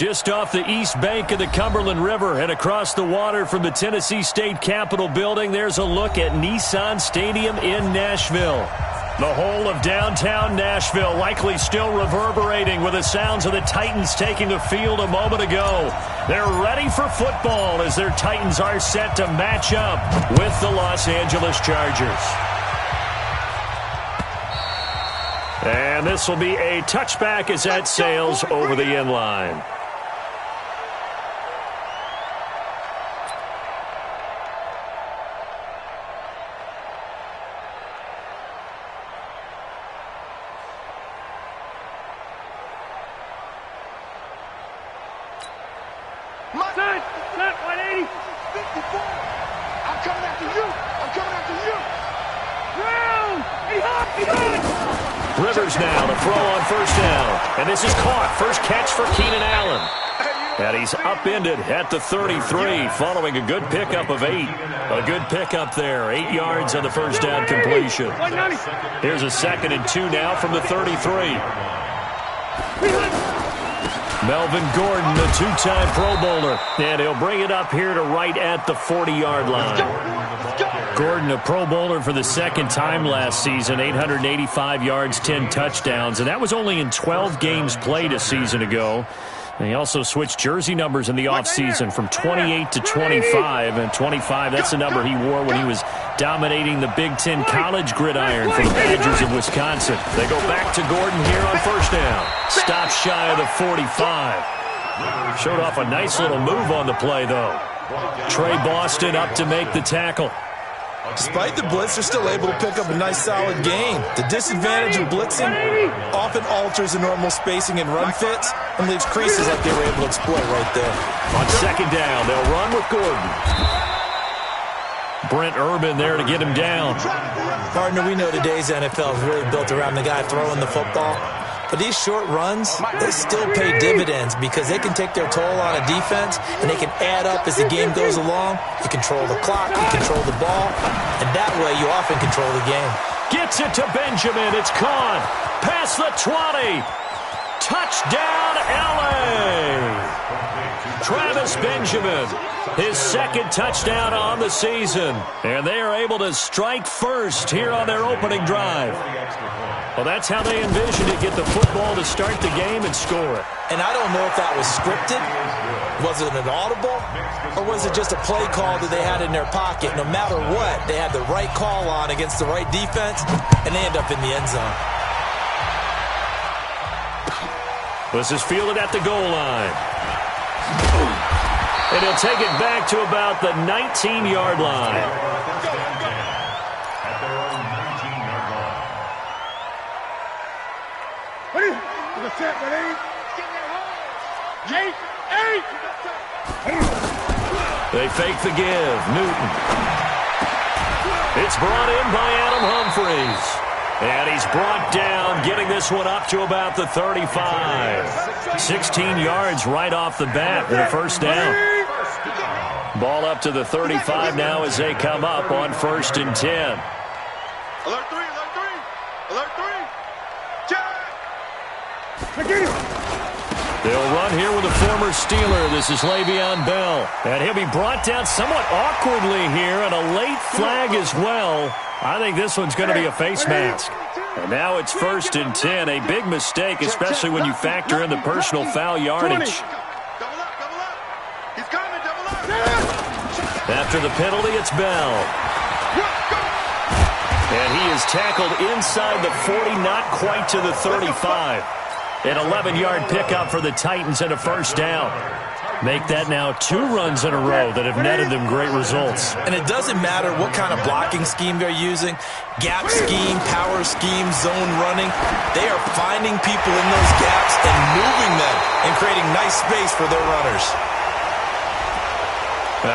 Just off the east bank of the Cumberland River and across the water from the Tennessee State Capitol building, there's a look at Nissan Stadium in Nashville. The whole of downtown Nashville likely still reverberating with the sounds of the Titans taking the field a moment ago. They're ready for football as their Titans are set to match up with the Los Angeles Chargers. And this will be a touchback as that sails over the end line. Set, 180. 54. I'm coming after you. I'm coming after you. Round. He hopped. Rivers now to throw on first down. And this is caught. First catch for Keenan Allen. And he's upended at the 33 following a good pickup of 8. A good pickup there. 8 yards on the first down completion. Here's a 2nd and 2 now from the 33. Melvin Gordon, the 2-time Pro Bowler, and he'll bring it up here to right at the 40-yard line. Gordon, a Pro Bowler for the 2nd time last season, 885 yards, 10 touchdowns, and that was only in 12 games played a season ago. And he also switched jersey numbers in the offseason from 28 to 25, and 25, that's the number he wore when he was dominating the Big Ten college gridiron for the Badgers of Wisconsin. They go back to Gordon here on first down. Stop shy of the 45. Showed off a nice little move on the play, though. Trey Boston up to make the tackle. Despite the blitz, they're still able to pick up a nice solid gain. The disadvantage of blitzing often alters the normal spacing and run fits and leaves creases like they were able to exploit right there. On second down, they'll run with Gordon. Brent Urban there to get him down. Partner, we know today's NFL is really built around the guy throwing the football. But these short runs, they still pay dividends because they can take their toll on a defense and they can add up as the game goes along. You control the clock, you control the ball, and that way you often control the game. Gets it to Benjamin. It's caught. Past the 20. Touchdown, LA. Travis Benjamin, his 2nd touchdown on the season. And they are able to strike first here on their opening drive. Well, that's how they envisioned it. Get the football to start the game and score it. And I don't know if that was scripted. Was it an audible? Or was it just a play call that they had in their pocket? No matter what, they had the right call on against the right defense, and they end up in the end zone. This is fielded at the goal line. And he'll take it back to about the 19-yard line. They fake the give. Newton. It's brought in by Adam Humphries. And he's brought down, getting this one up to about the 35. 16 yards right off the bat with a first down. Ball up to the 35 now as they come up on 1st and 10. Alert 3, alert 3. Alert 3. Check. They'll run here with a former Steeler. This is Le'Veon Bell. And he'll be brought down somewhat awkwardly here, and a late flag as well. I think this one's going to be a face mask. And now it's 1st and 10. A big mistake, especially when you factor in the personal foul yardage. After the penalty, it's Bell. And he is tackled inside the 40, not quite to the 35. An 11-yard pickup for the Titans and a first down. Make that now 2 runs in a row that have netted them great results. And it doesn't matter what kind of blocking scheme they're using, gap scheme, power scheme, zone running. They are finding people in those gaps and moving them and creating nice space for their runners.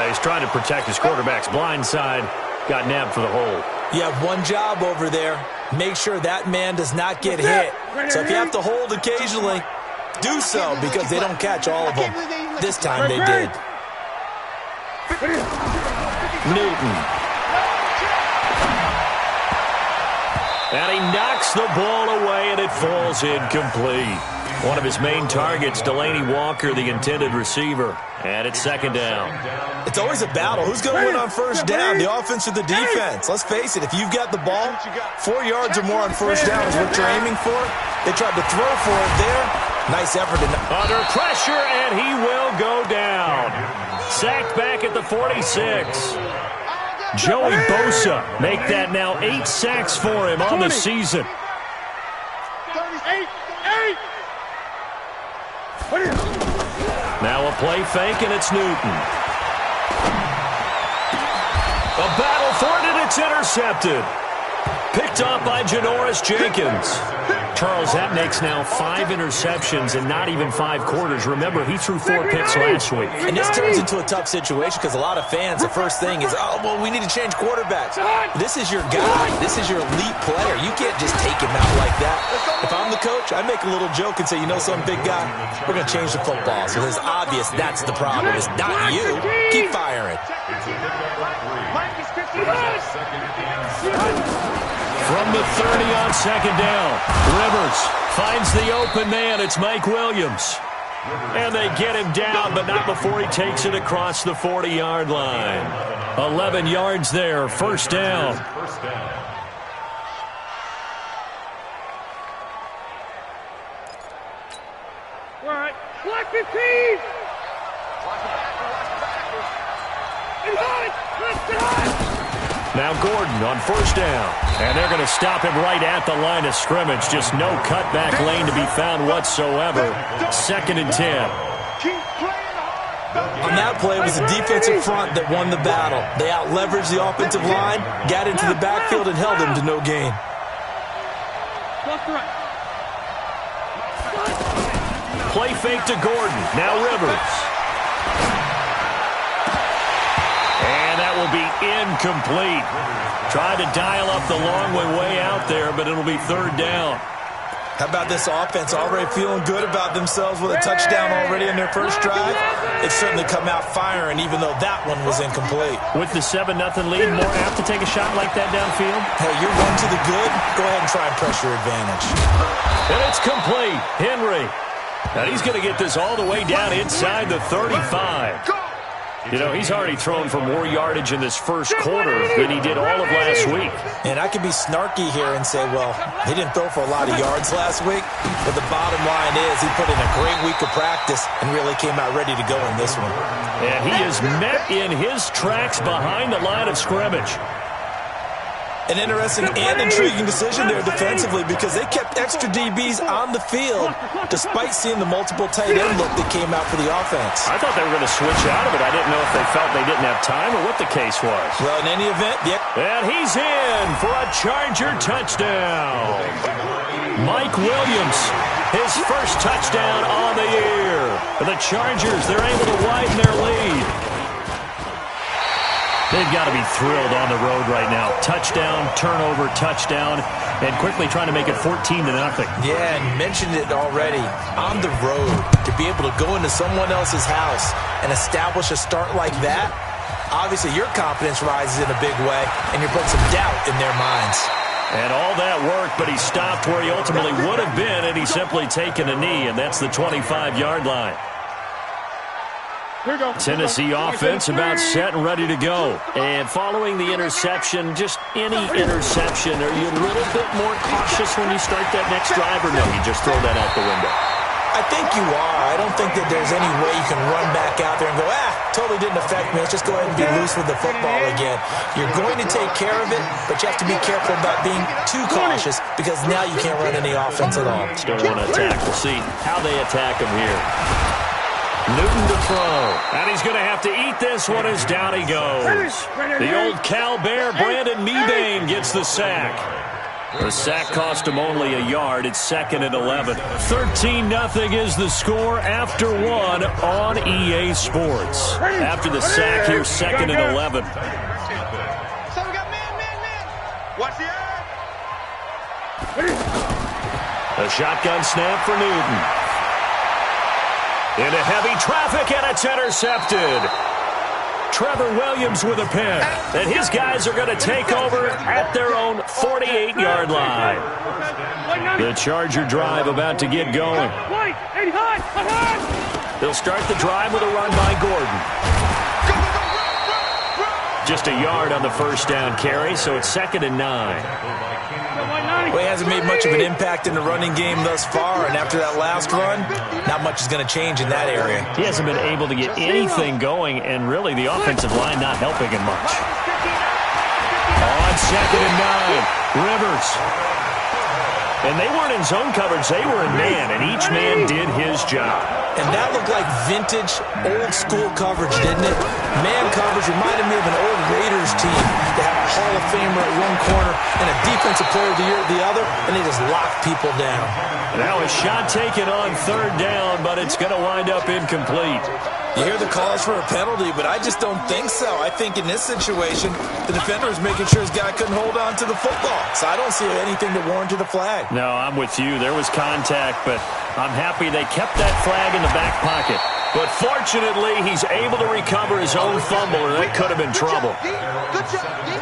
He's trying to protect his quarterback's blind side. Got nabbed for the hole. You have one job over there. Make sure that man does not get hit. So if you have to hold occasionally, do so because they don't catch all of them. This time they did. Newton. And he knocks the ball away, and it falls incomplete. One of his main targets, Delaney Walker, the intended receiver. And it's second down. It's always a battle. Who's going to win on first down, the offense or the defense? Let's face it, if you've got the ball, 4 yards or more on first down is what you're aiming for. They tried to throw for it there. Nice effort. Under pressure, and he will go down. Sacked back at the 46. Joey Bosa make that now 8 sacks for him on the season. Now a play fake, and it's Newton. A battle for it, and it's intercepted. Picked off by Janoris Jenkins. Charles, that makes now 5 interceptions and not even 5 quarters. Remember, he threw 4 picks last week. And this turns into a tough situation because a lot of fans, the first thing is, oh, well, we need to change quarterbacks. This is your guy. This is your elite player. You can't just take him out like that. If I'm the coach, I make a little joke and say, you know something, big guy? We're going to change the football. So it's obvious that's the problem. It's not you. Keep firing. From the 30 on second down, Rivers finds the open man. It's Mike Williams. And they get him down, but not before he takes it across the 40-yard line. 11 yards there, first down. All right, block 15! Now Gordon on first down. And they're going to stop him right at the line of scrimmage. Just no cutback lane to be found whatsoever. Second and 10. On that play, it was the defensive front that won the battle. They out-leveraged the offensive line, got into the backfield, and held him to no gain. Play fake to Gordon. Now Rivers. And that will be incomplete. Tried to dial up the long way out there, but it'll be third down. How about this offense already feeling good about themselves with a touchdown already in their first drive? They've certainly come out firing, even though that one was incomplete. With the 7-0 lead, more apt to take a shot like that downfield? Hey, you're one to the good. Go ahead and try and press your advantage. And it's complete. Henry. Now he's going to get this all the way down inside the 35. You know, he's already thrown for more yardage in this first quarter than he did all of last week. And I could be snarky here and say, well, he didn't throw for a lot of yards last week, but the bottom line is he put in a great week of practice and really came out ready to go in this one. And he is met in his tracks behind the line of scrimmage. An interesting and intriguing decision there defensively because they kept extra DBs on the field despite seeing the multiple tight end look that came out for the offense. I thought they were going to switch out of it. I didn't know if they felt they didn't have time or what the case was. Well, in any event, And he's in for a Charger touchdown. Mike Williams, his first touchdown on the year. For the Chargers, they're able to widen their lead. They've got to be thrilled on the road right now. Touchdown, turnover, touchdown, and quickly trying to make it 14-0. Yeah, and mentioned it already. On the road, to be able to go into someone else's house and establish a start like that, obviously your confidence rises in a big way, and you're putting some doubt in their minds. And all that worked, but he stopped where he ultimately would have been, and he's simply taken a knee, and that's the 25-yard line. Tennessee offense about set and ready to go. And following the interception, just any interception, are you a little bit more cautious when you start that next drive, or no, you just throw that out the window? I think you are. I don't think that there's any way you can run back out there and go, totally didn't affect me. Let's just go ahead and be loose with the football again. You're going to take care of it, but you have to be careful about being too cautious because now you can't run any offense at all. Still want to attack. We'll see how they attack him here. Newton to throw. And he's going to have to eat this one as down he goes. The old Cal Bear, Brandon Mebane, gets the sack. The sack cost him only a yard. It's 2nd and 11. 13-0 is the score after one on EA Sports. After the sack here, 2nd and 11. So we got man. Watch the eye. A shotgun snap for Newton. Into heavy traffic, and it's intercepted. Trevor Williams with a pick. And his guys are going to take over at their own 48-yard line. The Charger drive about to get going. They'll start the drive with a run by Gordon. Just a yard on the first down carry, so it's 2nd and 9. Well, he hasn't made much of an impact in the running game thus far, and after that last run, not much is going to change in that area. He hasn't been able to get anything going, and really the offensive line not helping him much. On 2nd and 9, Rivers. And they weren't in zone coverage, they were in man, and each man did his job. And that looked like vintage, old-school coverage, didn't it? Man coverage reminded me of an old Raiders team. They had a Hall of Famer at one corner and a Defensive Player of the Year at the other, and they just locked people down. Now a shot taken on 3rd down, but it's going to wind up incomplete. You hear the calls for a penalty, but I just don't think so. I think in this situation, the defender is making sure his guy couldn't hold on to the football. So I don't see anything that warranted a flag. No, I'm with you. There was contact, but I'm happy they kept that flag in the back pocket. But fortunately, he's able to recover his own fumble, or that could have been trouble.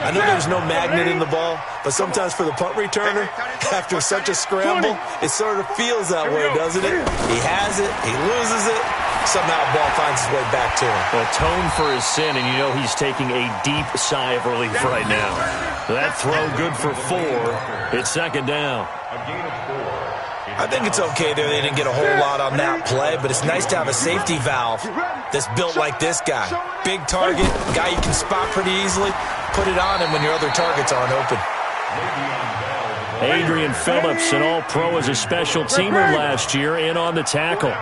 I know there's no magnet in the ball, but sometimes for the punt returner, after such a scramble, it sort of feels that way, doesn't it? He has it, he loses it, somehow the ball finds its way back to him. Atone for his sin, and you know he's taking a deep sigh of relief right now. That throw good for 4. It's 2nd down. I think it's okay there. They didn't get a whole lot on that play, but it's nice to have a safety valve that's built like this guy. Big target, guy you can spot pretty easily. Put it on him when your other targets aren't open. Adrian Phillips, an all-pro as a special teamer last year, in on the tackle.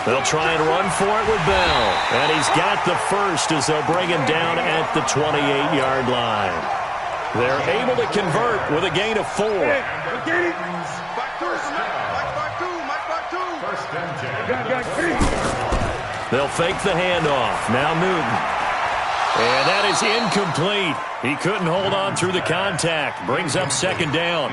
They'll try and run for it with Bell. And he's got the first as they'll bring him down at the 28-yard line. They're able to convert with a gain of 4. They'll fake the handoff. Now Newton. And that is incomplete. He couldn't hold on through the contact. Brings up 2nd down.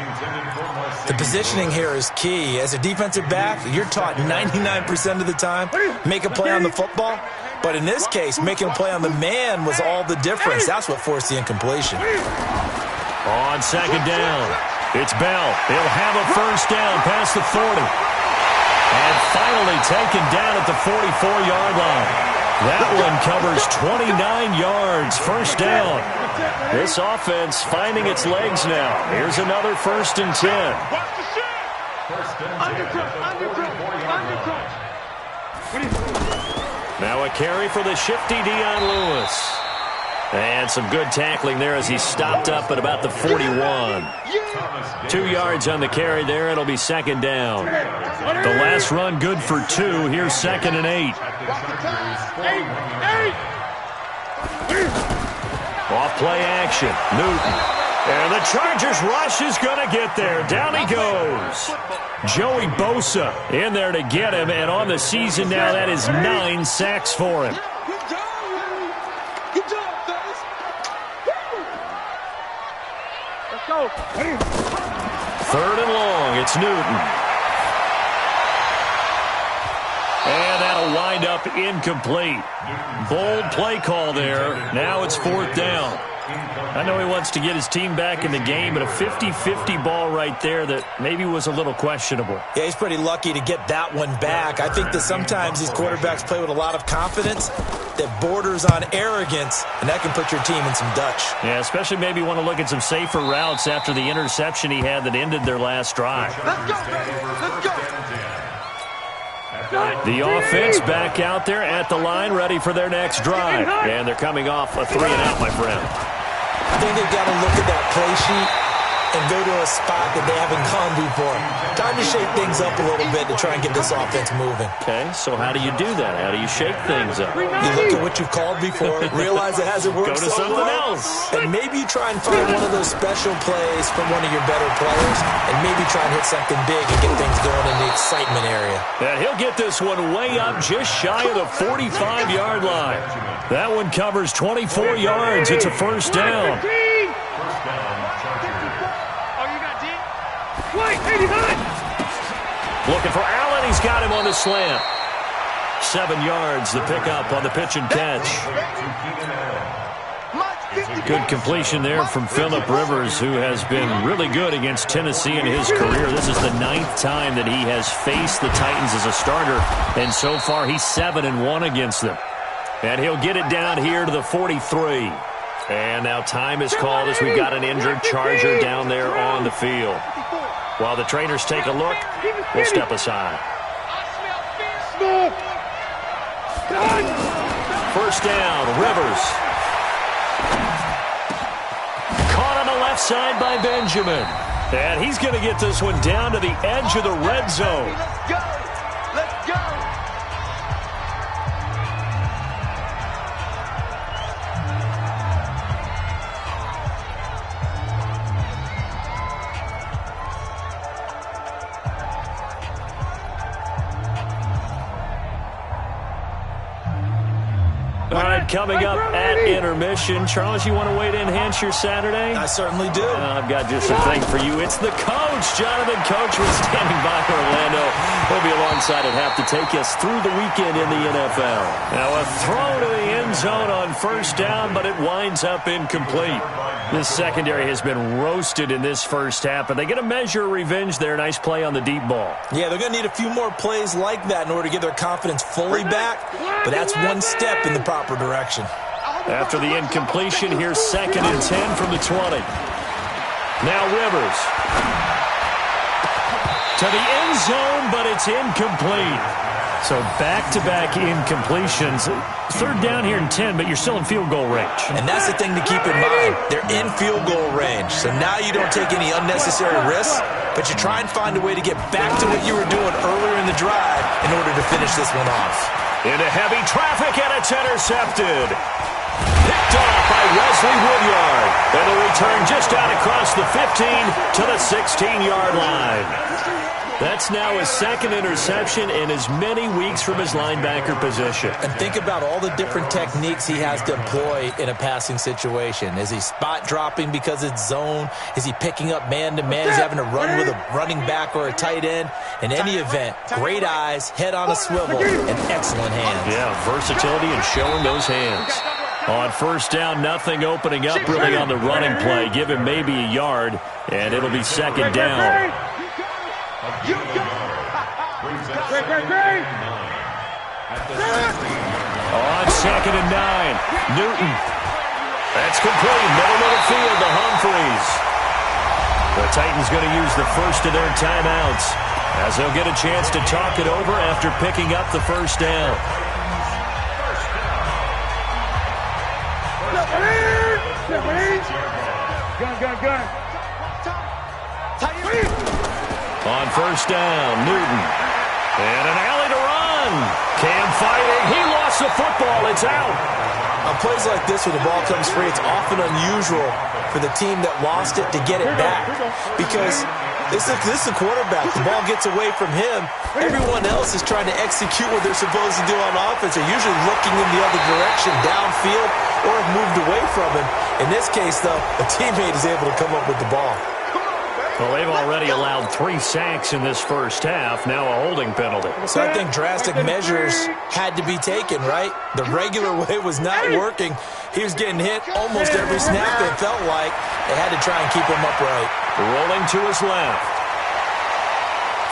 The positioning here is key. As a defensive back, you're taught 99% of the time, make a play on the football. But in this case, making a play on the man was all the difference. That's what forced the incompletion. On 2nd down, it's Bell. He'll have a first down past the 40. And finally taken down at the 44-yard line. That one covers 29 yards, first down. This offense finding its legs now. Here's another 1st and 10. Now a carry for the shifty Dion Lewis. And some good tackling there as he stopped up at about the 41. 2 yards on the carry there. It'll be 2nd down. The last run good for 2. Here's 2nd and 8. Off play action. Newton. And the Chargers rush is going to get there. Down he goes. Joey Bosa in there to get him. And on the season now, that is 9 sacks for him. Third and long, it's Newton. And that'll wind up incomplete. Bold play call there. Now it's 4th down. I know he wants to get his team back in the game, but a 50-50 ball right there that maybe was a little questionable. Yeah, he's pretty lucky to get that one back. I think that sometimes these quarterbacks play with a lot of confidence that borders on arrogance, and that can put your team in some Dutch. Yeah, especially maybe want to look at some safer routes after the interception he had that ended their last drive. Let's go, baby. Let's go. The offense back out there at the line, ready for their next drive. And they're coming off a 3-and-out, my friend. I think they've got to look at that play sheet and go to a spot that they haven't gone before. Time to shake things up a little bit to try and get this offense moving. Okay, so how do you do that? How do you shake things up? You look at what you've called before, realize it hasn't worked Go to so something well, else. and maybe you try and find one of those special plays from one of your better players, and maybe try and hit something big and get things going in the excitement area. And he'll get this one way up just shy of the 45-yard line. That one covers 24 yards. It's a first down. Wait, 89! Looking for Allen. He's got him on the slant. 7 yards, the pickup on the pitch and catch. Good completion there from Phillip Rivers, who has been really good against Tennessee in his career. This is the 9th time that he has faced the Titans as a starter, and so far he's 7-1 against them. And he'll get it down here to the 43. And now time is called as we've got an injured Charger down there on the field. While the trainers take a look, we'll step aside. First down, Rivers. Caught on the left side by Benjamin. And he's going to get this one down to the edge of the red zone. Let's go. Let's go. All right, coming up at intermission. Charles, you want to wait to enhance your Saturday? I certainly do. I've got just a thing for you. It's the coach. Jonathan Coach was standing by Orlando. He'll be alongside at half to take us through the weekend in the NFL. Now a throw to the end zone on first down, but it winds up incomplete. This secondary has been roasted in this first half, but they get a measure of revenge there. Nice play on the deep ball. Yeah, they're going to need a few more plays like that in order to get their confidence fully back, but that's one step in the proper direction. After the incompletion, here's 2nd and 10 from the 20. Now Rivers. To the end zone, but it's incomplete. So back-to-back incompletions. 3rd down here and 10, but you're still in field goal range. And that's the thing to keep in mind. They're in field goal range. So now you don't take any unnecessary risks, but you try and find a way to get back to what you were doing earlier in the drive in order to finish this one off. Into heavy traffic, and it's intercepted. Picked off by Wesley Woodyard. And a return just out across the 15 to the 16-yard line. That's now his 2nd interception in as many weeks from his linebacker position. And think about all the different techniques he has to employ in a passing situation. Is he spot dropping because it's zone? Is he picking up man-to-man? Is he having to run with a running back or a tight end? In any event, great eyes, head on a swivel, and excellent hands. Yeah, versatility and showing those hands. On first down, nothing opening up really on the running play. Give him maybe a yard, and it'll be 2nd down. On 2nd and 9, Newton. That's complete. Middle of the field to Humphreys. The Titans going to use the first of their timeouts as they'll get a chance to talk it over after picking up the first down. On first down, Newton. And an alley to run. Cam fighting. He lost the football. It's out. On plays like this where the ball comes free, it's often unusual for the team that lost it to get it back. Because this is the quarterback. The ball gets away from him. Everyone else is trying to execute what they're supposed to do on offense. They're usually looking in the other direction, downfield, or have moved away from him. In this case, though, a teammate is able to come up with the ball. Well, they've already allowed 3 sacks in this first half. Now a holding penalty. So I think drastic measures had to be taken, right? The regular way was not working. He was getting hit almost every snap, it felt like. They had to try and keep him upright. Rolling to his left.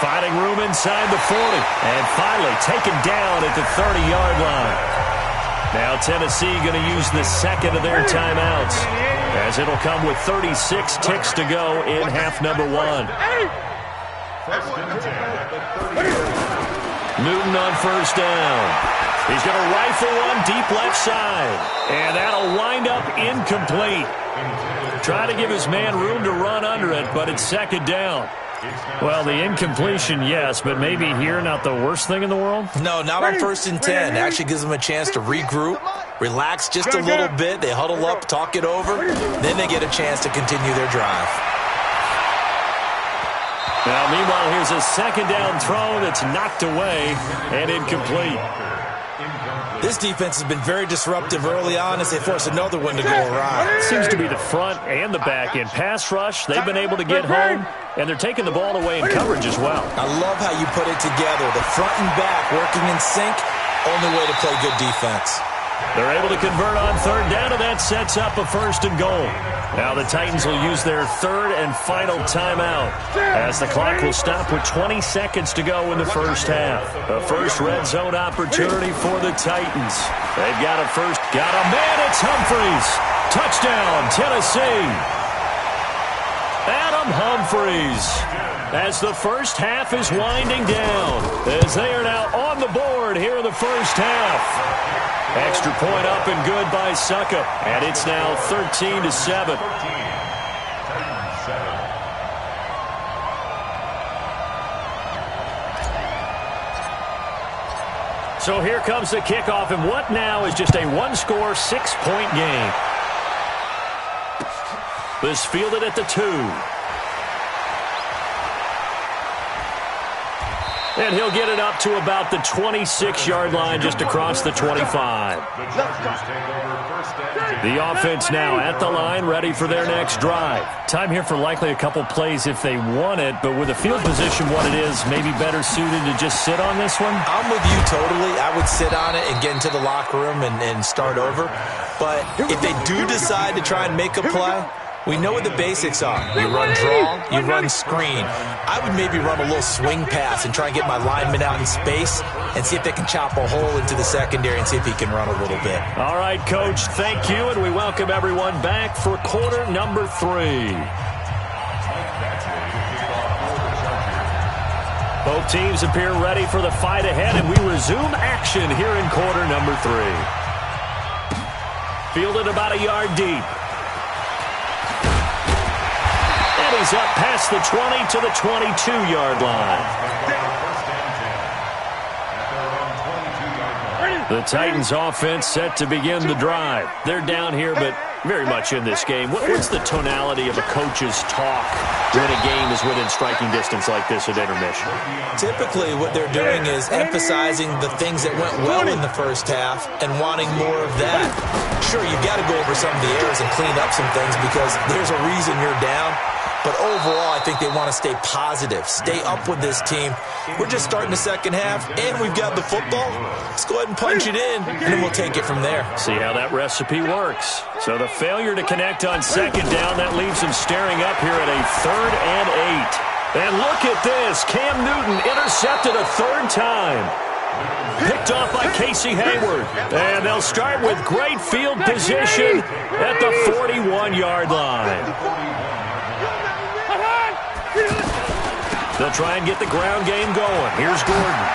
Finding room inside the 40. And finally taken down at the 30-yard line. Now Tennessee going to use the 2nd of their timeouts, as it'll come with 36 ticks to go in half number 1. Newton on first down. He's going to rifle one deep left side, and that'll wind up incomplete. Trying to give his man room to run under it, but it's 2nd down. Well, the incompletion, yes, but maybe here not the worst thing in the world? No, not on 1st and 10. It actually gives them a chance to regroup, relax just a little bit. They huddle up, talk it over. Then they get a chance to continue their drive. Now, meanwhile, here's a 2nd down throw that's knocked away and incomplete. This defense has been very disruptive early on as they force another one to go awry. Seems to be the front and the back end. Pass rush, they've been able to get home, and they're taking the ball away in coverage as well. I love how you put it together. The front and back working in sync, Only way to play good defense. They're able to convert on third down, and that sets up a 1st and goal. Now the Titans will use their 3rd and final timeout as the clock will stop with 20 seconds to go in the first half. The first red zone opportunity for the Titans. They've got a first. Got a man. It's Humphries. Touchdown, Tennessee. Adam Humphries. As the first half is winding down, as they are now on the board here in the first half. Extra point up and good by Suckup, and it's now 13-7. So here comes the kickoff, and what now is just a one-score, 6-point game. This fielded at the 2. And he'll get it up to about the 26-yard line, just across the 25. The offense now at the line, ready for their next drive. Time here for likely a couple plays if they want it, but with the field position what it is, maybe better suited to just sit on this one? I'm with you totally. I would sit on it and get into the locker room and start over. But if they do decide to try and make a play, we know what the basics are. You run draw, you run screen. I would maybe run a little swing pass and try and get my lineman out in space and see if they can chop a hole into the secondary and see if he can run a little bit. All right, Coach, thank you, and we welcome everyone back for quarter number 3. Both teams appear ready for the fight ahead, and we resume action here in quarter number 3. Fielded about a yard deep. He's up past the 20 to the 22-yard line. The Titans offense set to begin the drive. They're down here, but very much in this game. What's the tonality of a coach's talk when a game is within striking distance like this at intermission? Typically, what they're doing is emphasizing the things that went well in the first half and wanting more of that. Sure, you've got to go over some of the errors and clean up some things because there's a reason you're down. But overall, I think they want to stay positive, stay up with this team. We're just starting the second half, and we've got the football. Let's go ahead and punch it in, and then we'll take it from there. See how that recipe works. So the failure to connect on second down, that leaves them staring up here at a 3rd and 8. And look at this. Cam Newton intercepted a 3rd time. Picked off by Casey Hayward. And they'll start with great field position at the 41-yard line. They'll try and get the ground game going. Here's Gordon.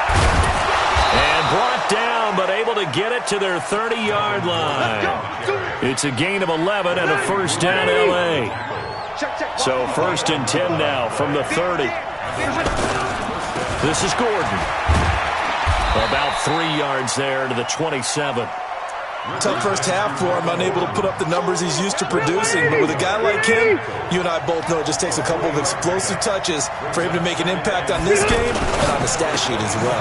And brought down, but able to get it to their 30-yard line. It's a gain of 11 and a first down L.A. So 1st and 10 now from the 30. This is Gordon. About 3 yards there to the 27. Tough first half for him, unable to put up the numbers he's used to producing. But with a guy like him, you and I both know it just takes a couple of explosive touches for him to make an impact on this game and on the stat sheet as well.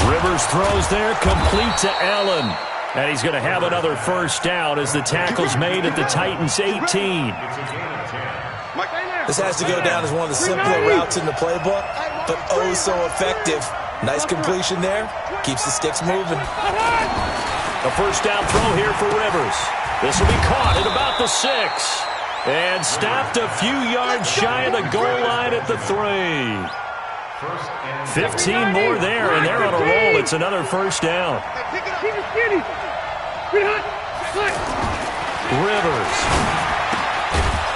Rivers throws there, complete to Allen. And he's going to have another first down as the tackle's made at the Titans' 18. This has to go down as one of the simpler routes in the playbook, but oh so effective. Nice completion there. Keeps the sticks moving. A first down throw here for Rivers. This will be caught at about the 6. And stopped a few yards shy of the goal line at the 3. 15 more there, and they're on a roll. It's another first down. Rivers.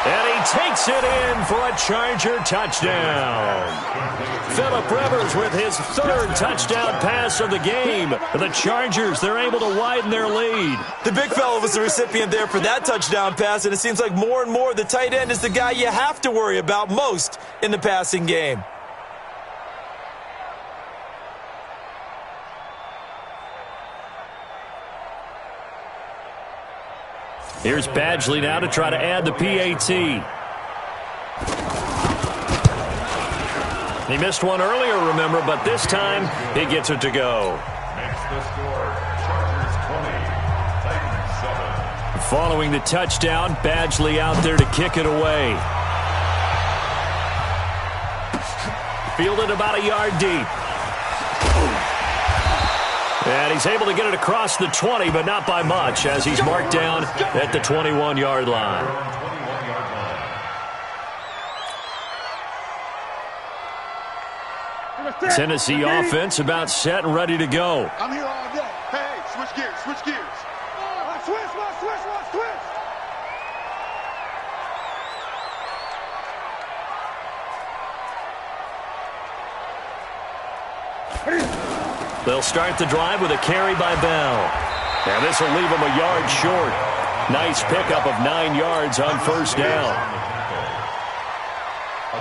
And he takes it in for a Charger touchdown. Phillip Rivers with his 3rd touchdown pass of the game. The Chargers, they're able to widen their lead. The big fella was the recipient there for that touchdown pass, and it seems like more and more the tight end is the guy you have to worry about most in the passing game. Here's Badgley now to try to add the PAT. He missed one earlier, remember, but this time he gets it to go. Makes the score, Chargers 20, Titans 7. Following the touchdown, Badgley out there to kick it away. Fielded about a yard deep. And he's able to get it across the 20, but not by much, as he's marked down at the 21-yard line. Tennessee offense about set and ready to go. I'm here all day. Hey, switch gears, switch gears. Switch. They'll start the drive with a carry by Bell. And this will leave them a yard short. Nice pickup of 9 yards on first down.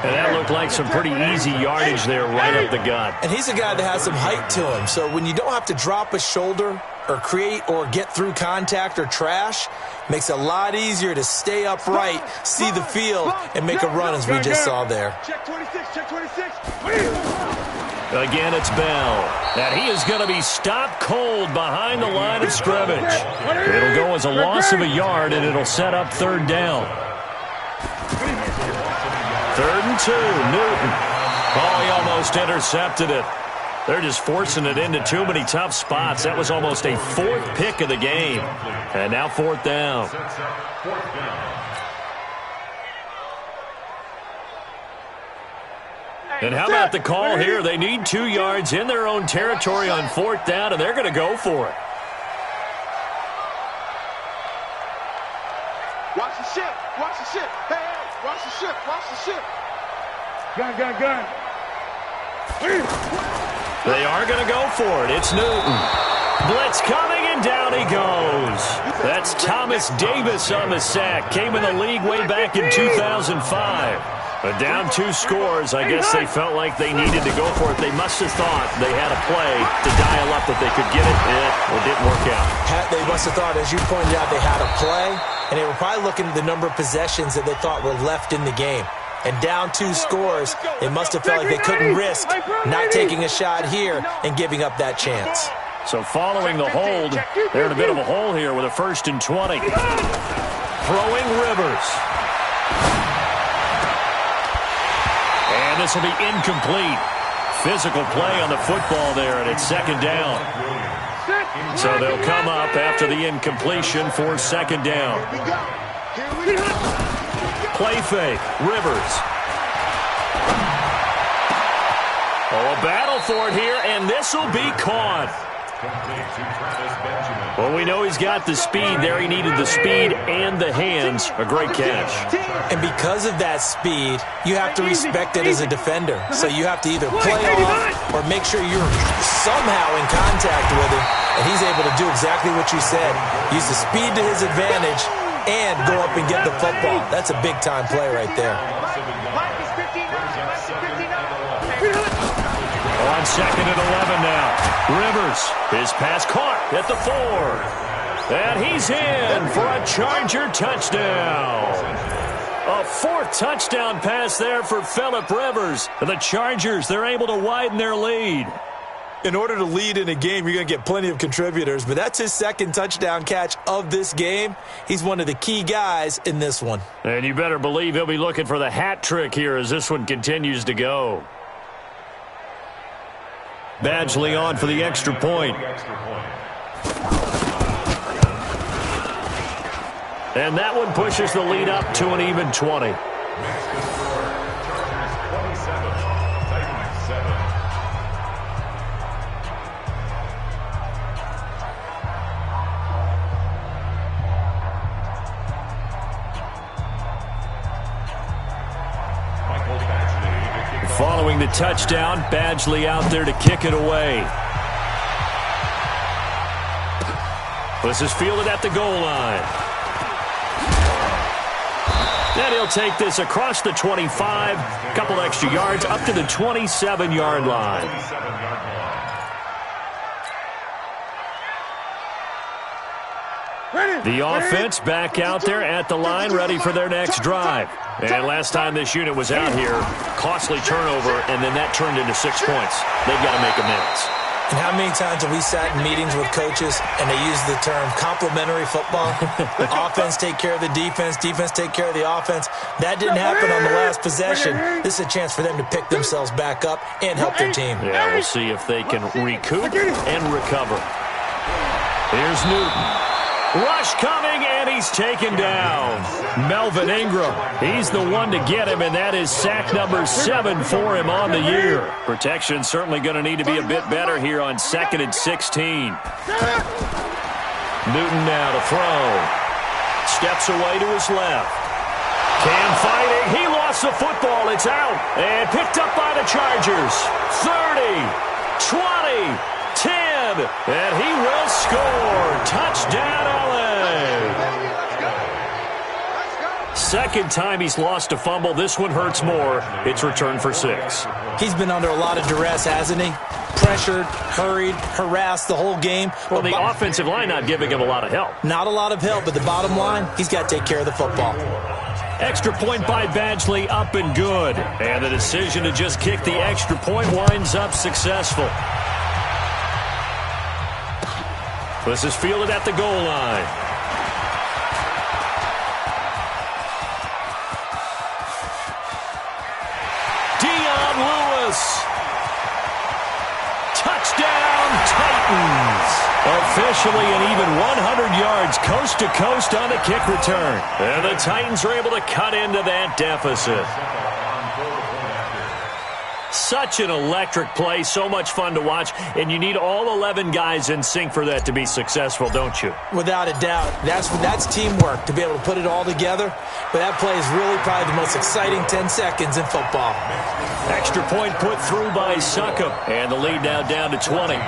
And that looked like some pretty easy yardage there right up the gut. And he's a guy that has some height to him. So when you don't have to drop a shoulder or create or get through contact or trash, makes it a lot easier to stay upright, see the field, and make a run as we just saw there. Check 26, check 26. Again, it's Bell. And he is going to be stopped cold behind the line of scrimmage. It'll go as a loss of a yard, and it'll set up third down. 3rd and 2, Newton. Oh, he almost intercepted it. They're just forcing it into too many tough spots. That was almost a 4th pick of the game. And now 4th down. And how about the call here? They need 2 yards in their own territory on 4th down, and they're going to go for it. Watch the ship. Watch the ship. Hey, watch the ship. Watch the ship. Gun. They are going to go for it. It's Newton. Blitz coming, and down he goes. That's Thomas Davis on the sack. Came in the league way back in 2005. But down 2 scores, I guess they felt like they needed to go for it. They must have thought they had a play to dial up that they could get it, and it didn't work out. They must have thought, as you pointed out, they had a play, and they were probably looking at the number of possessions that they thought were left in the game. And down 2 scores, they must have felt like they couldn't risk not taking a shot here and giving up that chance. So following the hold, they're in a bit of a hole here with a 1st and 20. Throwing Rivers. And this will be incomplete. Physical play on the football there, and it's 2nd down. So they'll come up after the incompletion for 2nd down. Play fake, Rivers. Oh, a battle for it here, and this will be caught. Well, we know he's got the speed there. He needed the speed and the hands. A great catch. And because of that speed, you have to respect it as a defender. So you have to either play off or make sure you're somehow in contact with him. And he's able to do exactly what you said. Use the speed to his advantage and go up and get the football. That's a big-time play right there. On 2nd and 11 now. Rivers, his pass caught at the 4. And he's in for a Charger touchdown. A 4th touchdown pass there for Phillip Rivers. And the Chargers, they're able to widen their lead. In order to lead in a game, you're going to get plenty of contributors, but that's his 2nd touchdown catch of this game. He's one of the key guys in this one. And you better believe he'll be looking for the hat trick here as this one continues to go. Badgley on for the extra point. And that one pushes the lead up to an even 20. Following the touchdown, Badgley out there to kick it away. This is fielded at the goal line. And he'll take this across the 25, a couple extra yards, up to the 27-yard line. The offense back out there at the line, ready for their next drive. And last time this unit was out here, costly turnover, and then that turned into 6 points. They've got to make amends. And how many times have we sat in meetings with coaches and they use the term complementary football? Offense take care of the defense, defense take care of the offense. That didn't happen on the last possession. This is a chance for them to pick themselves back up and help their team. Yeah, we'll see if they can recoup and recover. Here's Newton. Rush coming, and he's taken down. Melvin Ingram, he's the one to get him, and that is sack number 7 for him on the year. Protection certainly going to need to be a bit better here on 2nd and 16. Newton now to throw. Steps away to his left. Cam fighting. He lost the football. It's out. And picked up by the Chargers. 30, 20, 10, and he will score. Touchdown, LA. Second time he's lost a fumble. This one hurts more. It's returned for 6. He's been under a lot of duress, hasn't he? Pressured, hurried, harassed the whole game. Well, the offensive line not giving him a lot of help. Not a lot of help, but the bottom line, he's got to take care of the football. Extra point by Badgley, up and good. And the decision to just kick the extra point winds up successful. This is fielded at the goal line. Dion Lewis. Touchdown, Titans. Officially an even 100 yards coast to coast on the kick return. And the Titans are able to cut into that deficit. Such an electric play, so much fun to watch, and you need all 11 guys in sync for that to be successful, don't you? Without a doubt. That's teamwork, to be able to put it all together. But that play is really probably the most exciting 10 seconds in football. Extra point put through by Succop, and the lead now down to 20.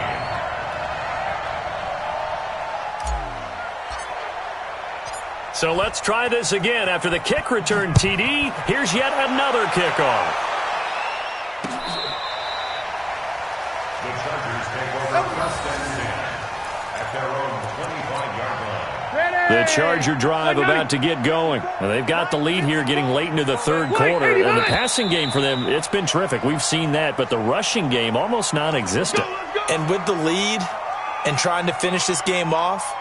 So let's try this again. After the kick return TD, here's yet another kickoff. The Charger drive about to get going. Now, they've got the lead here getting late into the third quarter. And the passing game for them, it's been terrific. We've seen that, but the rushing game almost non-existent. And with the lead and trying to finish this game off,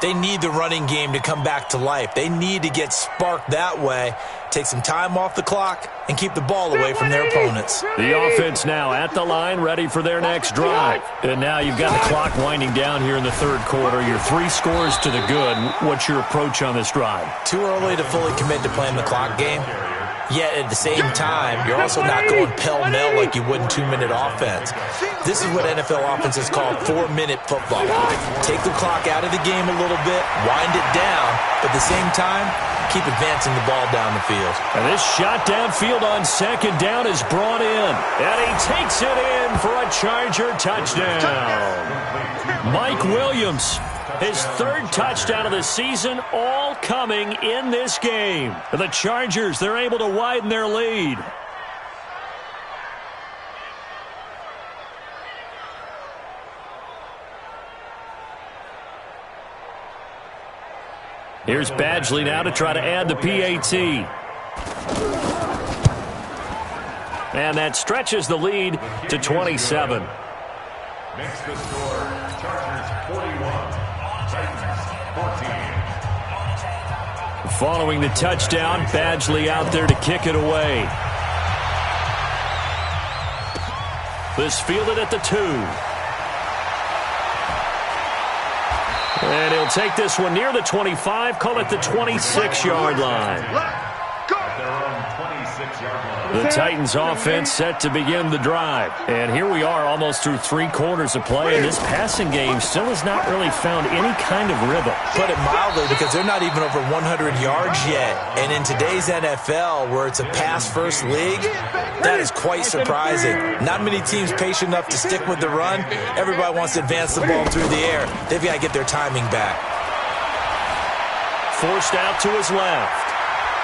they need the running game to come back to life. They need to get sparked that way, take some time off the clock, and keep the ball away from their opponents. The offense now at the line, ready for their next drive. And now you've got the clock winding down here in the third quarter. Your 3 scores to the good. What's your approach on this drive? Too early to fully commit to playing the clock game. Yet at the same time, you're also not going pell-mell like you would in 2-minute offense. This is what NFL offenses call 4-minute football. Take the clock out of the game a little bit, wind it down, but at the same time, keep advancing the ball down the field. And this shot downfield on second down is brought in. And he takes it in for a Charger touchdown. Mike Williams, his 3rd touchdown of the season, all coming in this game. The Chargers, they're able to widen their lead. Here's Badgley now to try to add the PAT. And that stretches the lead to 27. Makes the score Chargers 41, Titans 14. Following the touchdown, Badgley out there to kick it away. This fielded at the 2. And he'll take this one near the 25, call it the 26-yard line. The Titans offense set to begin the drive. And here we are almost through 3 quarters of play, and this passing game still has not really found any kind of rhythm. Put it mildly, because they're not even over 100 yards yet. And in today's NFL, where it's a pass-first league, that is quite surprising. Not many teams patient enough to stick with the run. Everybody wants to advance the ball through the air. They've got to get their timing back. Forced out to his left.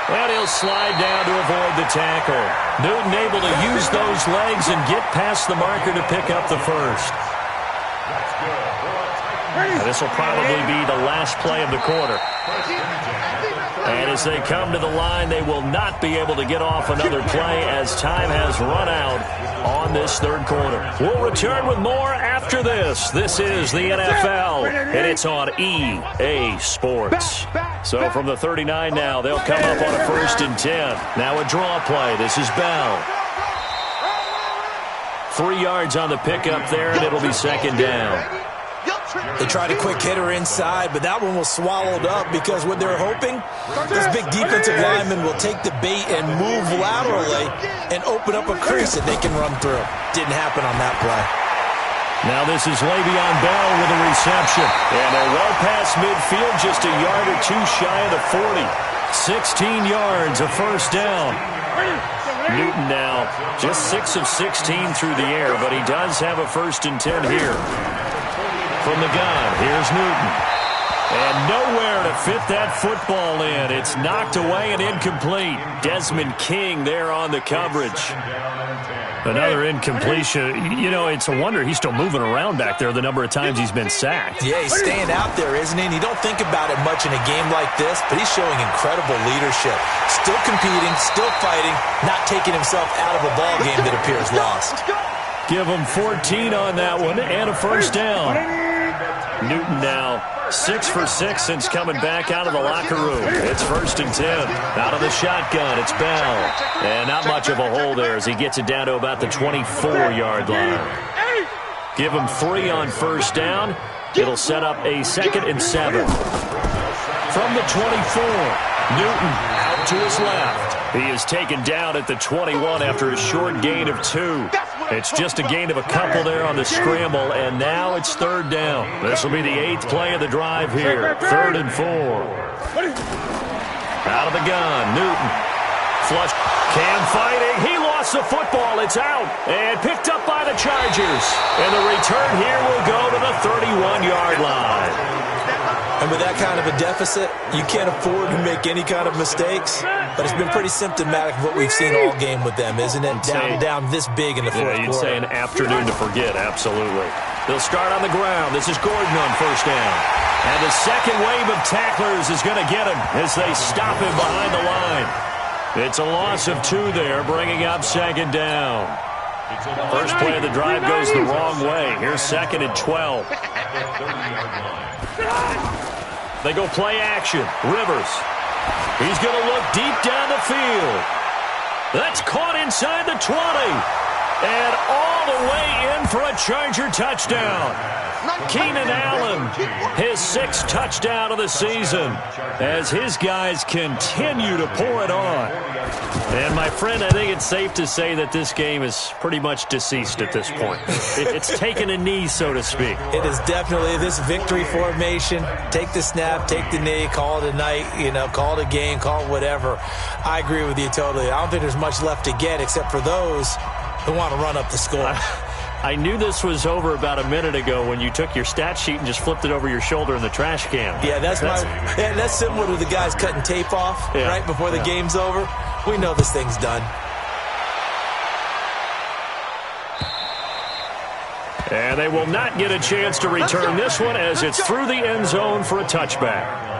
And he'll slide down to avoid the tackle. Newton able to use those legs and get past the marker to pick up the first. Now, this will probably be the last play of the quarter. And as they come to the line, they will not be able to get off another play as time has run out on this third quarter. We'll return with more after this. This is the NFL, and it's on EA Sports. So from the 39 now, they'll come up on a 1st and 10. Now a draw play. This is Bell. 3 yards on the pickup there, and it'll be 2nd down. They tried a quick hitter inside, but that one was swallowed up because what they're hoping, this big defensive lineman will take the bait and move laterally and open up a crease that they can run through. Didn't happen on that play. Now this is Le'Veon Bell with a reception. And they're well past midfield, just a yard or two shy of the 40. 16 yards, a 1st down. Newton now just 6 of 16 through the air, but he does have a 1st and 10 here. From the gun, here's Newton. And nowhere to fit that football in. It's knocked away and incomplete. Desmond King there on the coverage. Another incompletion. You know, it's a wonder he's still moving around back there the number of times he's been sacked. Yeah, he's staying out there, isn't he? And you don't think about it much in a game like this, but he's showing incredible leadership. Still competing, still fighting, not taking himself out of a ball game that appears lost. Give him 14 on that one and a 1st down. Newton now 6 for 6 since coming back out of the locker room. It's 1st and 10. Out of the shotgun, it's Bell. And not much of a hole there as he gets it down to about the 24-yard line. Give him 3 on 1st down. It'll set up a 2nd and 7. From the 24, Newton out to his left. He is taken down at the 21 after a short gain of 2. It's just a gain of a couple there on the scramble, and now it's 3rd down. This will be the 8th play of the drive here. 3rd and 4. Out of the gun, Newton. Flush. Cam fighting. He lost the football. It's out. And picked up by the Chargers. And the return here will go to the 31-yard line. And with that kind of a deficit, you can't afford to make any kind of mistakes. But it's been pretty symptomatic of what we've seen all game with them, isn't it? Down this big in the fourth quarter. You'd say an afternoon to forget, absolutely. They'll start on the ground. This is Gordon on 1st down. And the second wave of tacklers is going to get him as they stop him behind the line. It's a loss of 2 there, bringing up 2nd down. First play of the drive goes the wrong way. Here's 2nd and 12. They go play action. Rivers. He's going to look deep down the field. That's caught inside the 20. And all the way in for a Charger touchdown. Keenan Allen, his 6th touchdown of the season, as his guys continue to pour it on. And, my friend, I think it's safe to say that this game is pretty much deceased at this point. It's taken a knee, so to speak. It is definitely this victory formation. Take the snap, take the knee, call it a night, call it a game, call it whatever. I agree with you totally. I don't think there's much left to get except for those who want to run up the score. I knew this was over about a minute ago when you took your stat sheet and just flipped it over your shoulder in the trash can. Yeah, that's similar to the guys cutting tape off right before the game's over. We know this thing's done. And they will not get a chance to return this one as it's through the end zone for a touchback.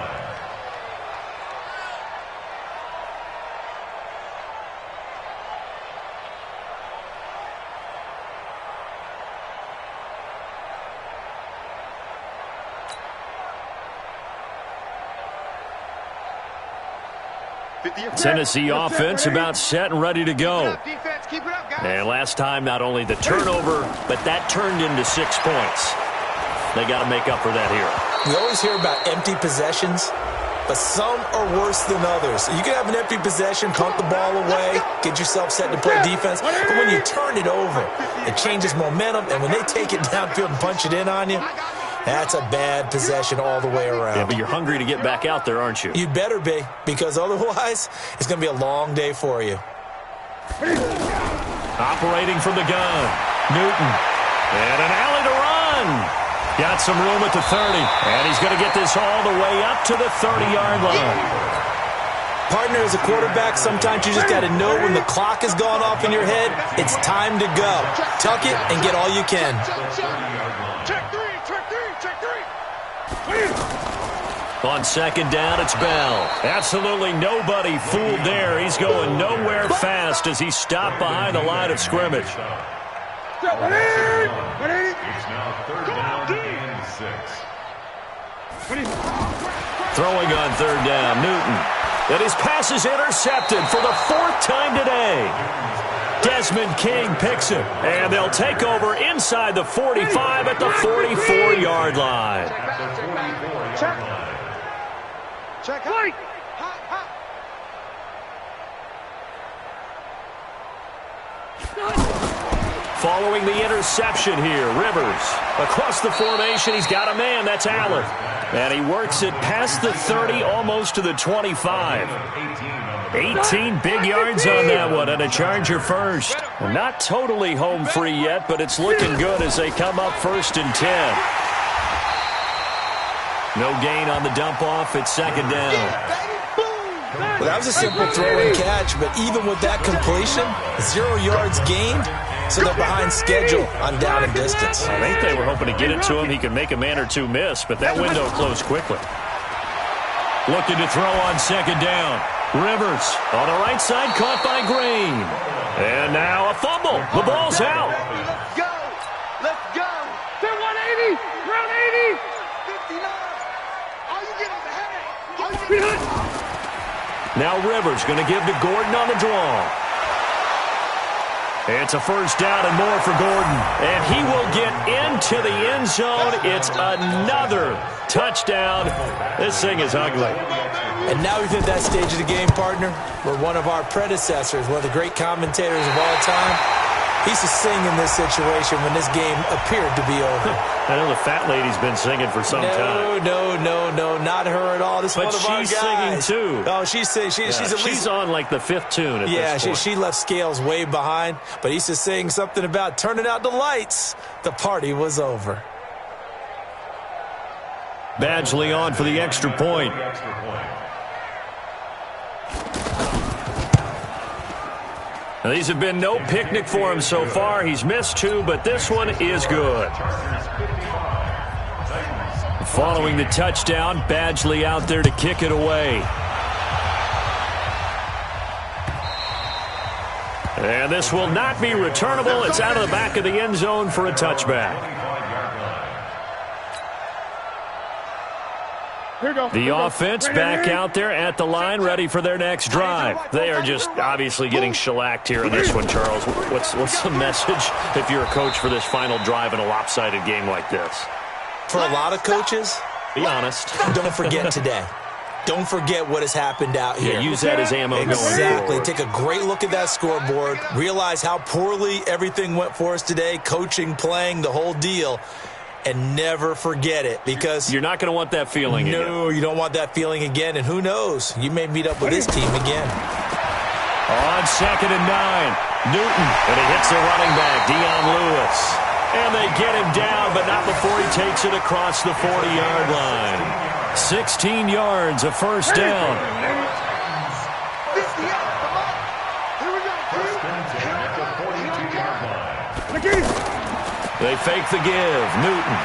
Tennessee offense about set and ready to go. And last time, not only the turnover, but that turned into 6 points. They got to make up for that here. We always hear about empty possessions, but some are worse than others. You can have an empty possession, punt the ball away, get yourself set to play defense, but when you turn it over, it changes momentum, and when they take it downfield and punch it in on you, that's a bad possession all the way around. Yeah, but you're hungry to get back out there, aren't you? You'd better be, because otherwise, it's going to be a long day for you. Operating from the gun, Newton. And an alley to run. Got some room at the 30. And he's going to get this all the way up to the 30-yard line. Partner, as a quarterback, sometimes you just got to know when the clock has gone off in your head, it's time to go. Tuck it and get all you can. On second down, it's Bell. Absolutely nobody fooled there. He's going nowhere fast as he stopped behind the line of scrimmage. It's now third down and 6. Throwing on third down, Newton. And his pass is intercepted for the 4th time today. Desmond King picks it, and they'll take over inside the 45 at the 44-yard line. Check. Hot. Following the interception here, Rivers. Across the formation, he's got a man. That's Allen. And he works it past the 30, almost to the 25. 18 big yards on that one, and a Charger first. Not totally home free yet, but it's looking good as they come up 1st and 10. No gain on the dump-off. It's second down. Well, that was a simple throw and catch, but even with that completion, 0 yards gained, so they're behind schedule on down and distance. I think they were hoping to get it to him. He could make a man or two miss, but that window closed quickly. Looking to throw on second down. Rivers on the right side, caught by Green. And now a fumble. The ball's out. Let's go. They're 180. Round 80. 59. All you get is a headache. Now Rivers going to give to Gordon on the draw. It's a first down and more for Gordon. And he will get into the end zone. It's another touchdown. This thing is ugly. And now we've hit that stage of the game, partner, where one of our predecessors, one of the great commentators of all time, he used to sing in this situation when this game appeared to be over. I know the fat lady's been singing for some time. No, not her at all. This is one of our guys. But she's singing too. Oh, she's singing. She's on like the 5th tune at this point. She left Scales way behind, but he used to sing something about turning out the lights. The party was over. Badgley on for the extra point. Now, these have been no picnic for him so far. He's missed 2, but this one is good. Following the touchdown, Badgley out there to kick it away. And this will not be returnable. It's out of the back of the end zone for a touchback. The offense back out there at the line, ready for their next drive. They are just obviously getting shellacked here in this one, Charles. What's the message if you're a coach for this final drive in a lopsided game like this? For a lot of coaches, be honest. Don't forget today. Don't forget what has happened out here. Yeah, use that as ammo. Exactly. Take a great look at that scoreboard. Realize how poorly everything went for us today. Coaching, playing, the whole deal. And never forget it, because you're not going to want that feeling again. No, you don't want that feeling again. And who knows? You may meet up with this team again. On second and 9, Newton. And he hits the running back, Dion Lewis. And they get him down, but not before he takes it across the 40-yard line. 16 yards, a first down. They fake the give. Newton.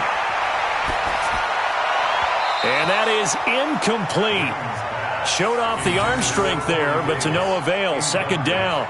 And that is incomplete. Showed off the arm strength there, but to no avail. Second down.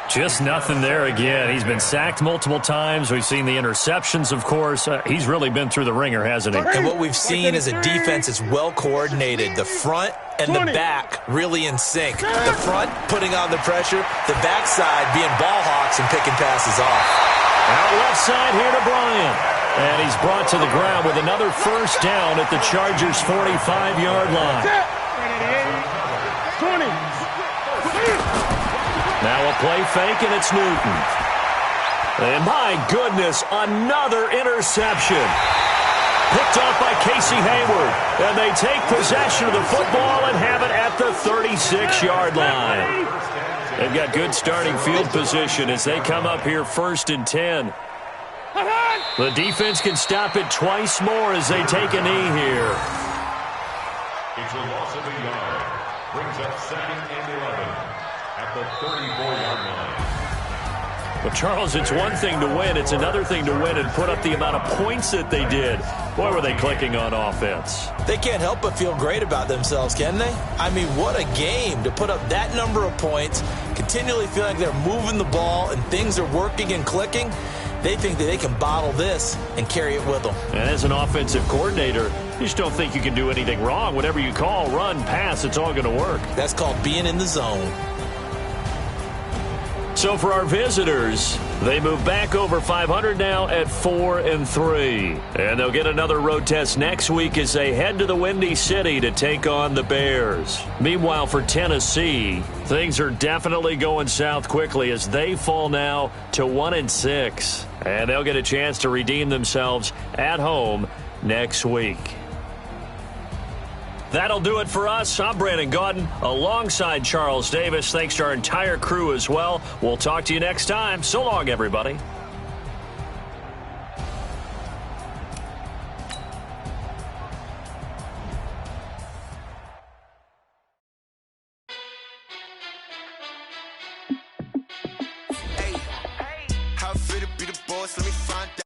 Just nothing there again. He's been sacked multiple times. We've seen the interceptions, of course. He's really been through the ringer, hasn't he? And what we've seen is a defense that's well coordinated. The front and the back really in sync. The front putting on the pressure. The backside being ball hawks and picking passes off. Out left side here to Bryant. And he's brought to the ground with another first down at the Chargers' 45-yard line. 20. Now a play fake, and it's Newton. And my goodness, another interception. Picked up by Casey Hayward. And they take possession of the football and have it at the 36-yard line. They've got good starting field position as they come up here 1st and 10. The defense can stop it twice more as they take a knee here. It's a loss of a yard. Brings up 2nd and 11 at the 34-yard line. Well, Charles, it's one thing to win. It's another thing to win and put up the amount of points that they did. Boy, were they clicking on offense. They can't help but feel great about themselves, can they? I mean, what a game to put up that number of points, continually feel like they're moving the ball and things are working and clicking. They think that they can bottle this and carry it with them. And as an offensive coordinator, you just don't think you can do anything wrong. Whatever you call, run, pass, it's all going to work. That's called being in the zone. So for our visitors, they move back over 500 now at 4-3. And they'll get another road test next week as they head to the Windy City to take on the Bears. Meanwhile, for Tennessee, things are definitely going south quickly as they fall now to 1-6. And they'll get a chance to redeem themselves at home next week. That'll do it for us. I'm Brandon Gaudin alongside Charles Davis. Thanks to our entire crew as well. We'll talk to you next time. So long, everybody. Hey, how fit to be the boss? Let me find out.